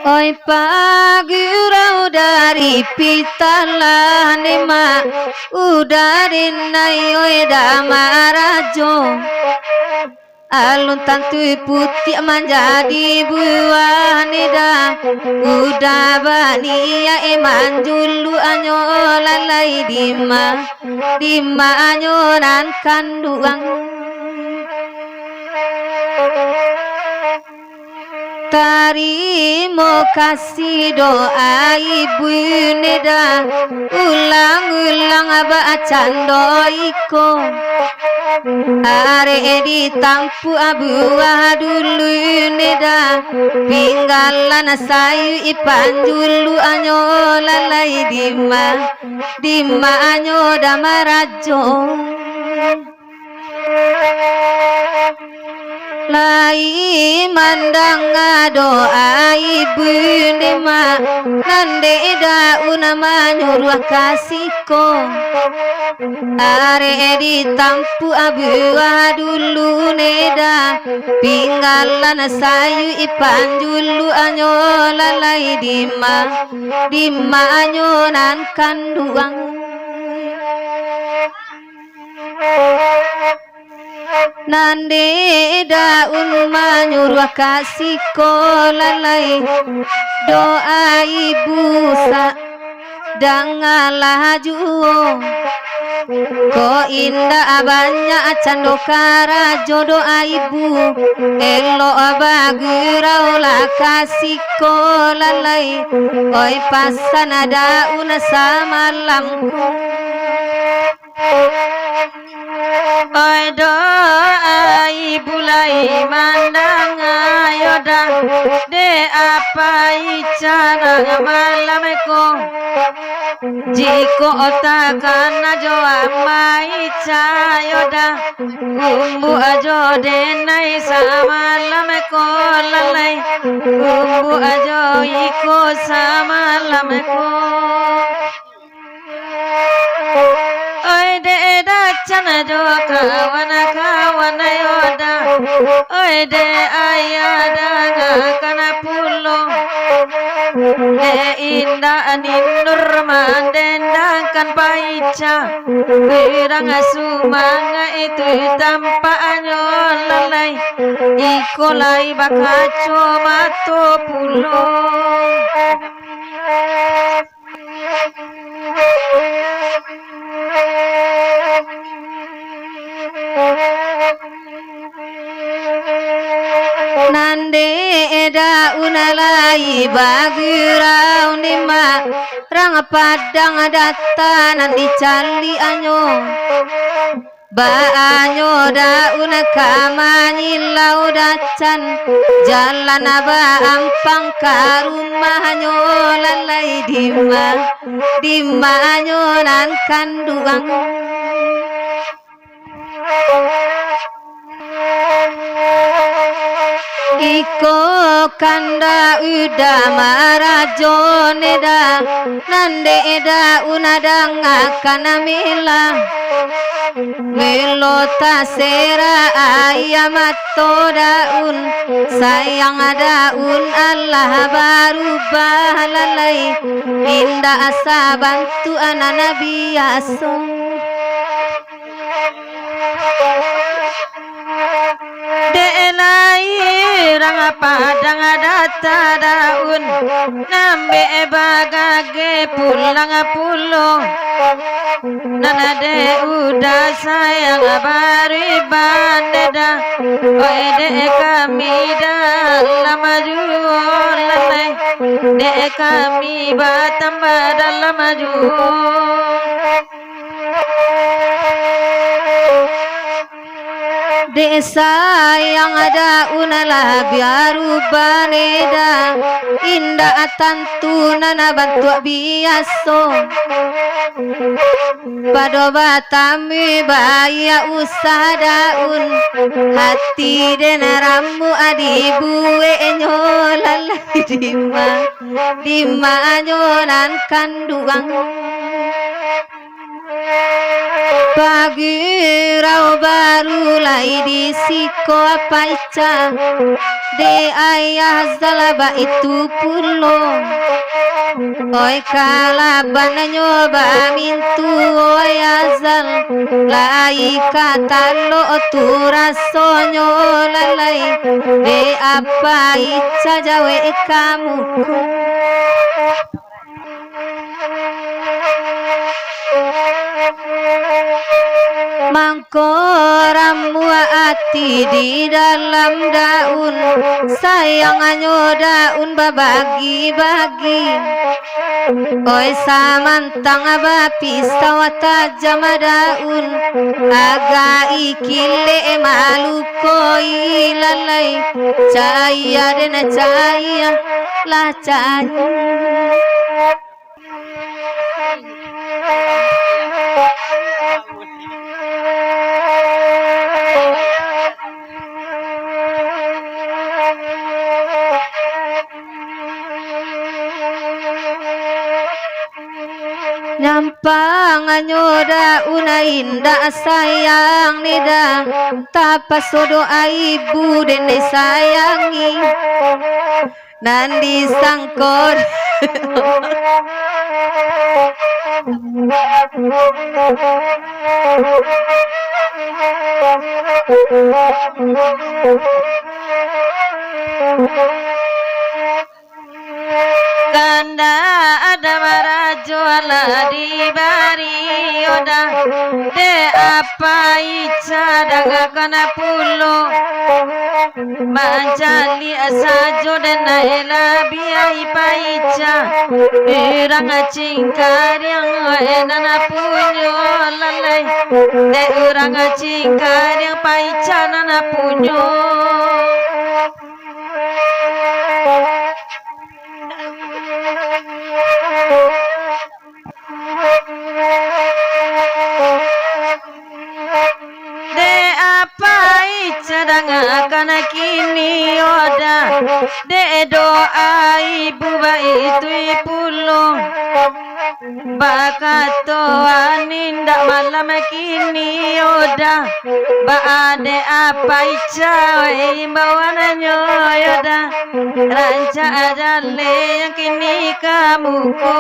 Oi pagi dari pitalane ma udarin nai oi damarajo alun tantui putih menjadi buah nida udah bania manjulu anyo lalai dima anyoran kanduang Tarimo kasih doa ibu neda ulang-ulang bacaan doiko are ditampu abuah dulu neda pinggalan sayu ipanjulu anyo lalai dima anyo damarajo lai mandang doa ibu nema nande dauna manyuruh kasihko are ditampu abuah dulu neda pinggalan sayu ipanjulu anyo lalai dima anyo nan kanduang nande daun manyuruh kasih lalai doa ibu dangalah juo ko indah banyak cando karajo doa ibu elo bagurau lah kasih lalai oi pasana daun samalamku oi doa ibu lai mandang ayoda de apa icara malameko jiko otakan ajo amai cayoda umbu ajo de nai samalameko lalai umbu ajo iko samalameko oi de cana jo kawan yoda oi de ayada kana pulo de indah ninur mandendangkan paica birang sumanga itu tanpa anyo lalai ikolai bakaco mato pulo nande daunalai bagurau nima rang padang datanan dicali anyo Baanyo daun kamanyilau dacan jalan aba ampang karumahnya lalai dimanyo nan kanduang iko kanda uda marajoneda nande eda unadang akanamila melota sera ayamato daun sayang daun Allah baru bahalalai indah asa bantu anak nabi aso rang padang data daun nambe bagage pulang pulo nana de udah sayang bari bandeda oi de kami dalam jualan de kami batam dalam desa yang ada unala biaru baneda indah tantu nana bantu biaso pada batami baya usah daun hati dan ramu adibue nyolalai dima nyolan kanduang pagi rau baru lai di siko apa ica de ayah zalaba itu pulo oi kalaban nyoba mintu oi azal lai kata lo tu rasonyo lalai de apa ica jawe kamu mangkoramu hati di dalam daun sayangannya daun babagi-bagi oi samantang abapi sawata jama daun aga ikile malu koi lalai cahaya dan cahaya lah cahaya nyampang nyoda una indah sayang nida tapasodo ibu dene sayangi nandi sangkor kanda ada marajola di barioda de apa ica daga kana pulo manjali asajo dan naela biai paica irang cingkar yang nana punyo lalai de urang cingkar yang paica nana punyo akan kini oda de doa ibu itu pulo bakato aninda malam kini oda ba ade apa ica imbawananyo yoda ranca adale yang kini kamu ko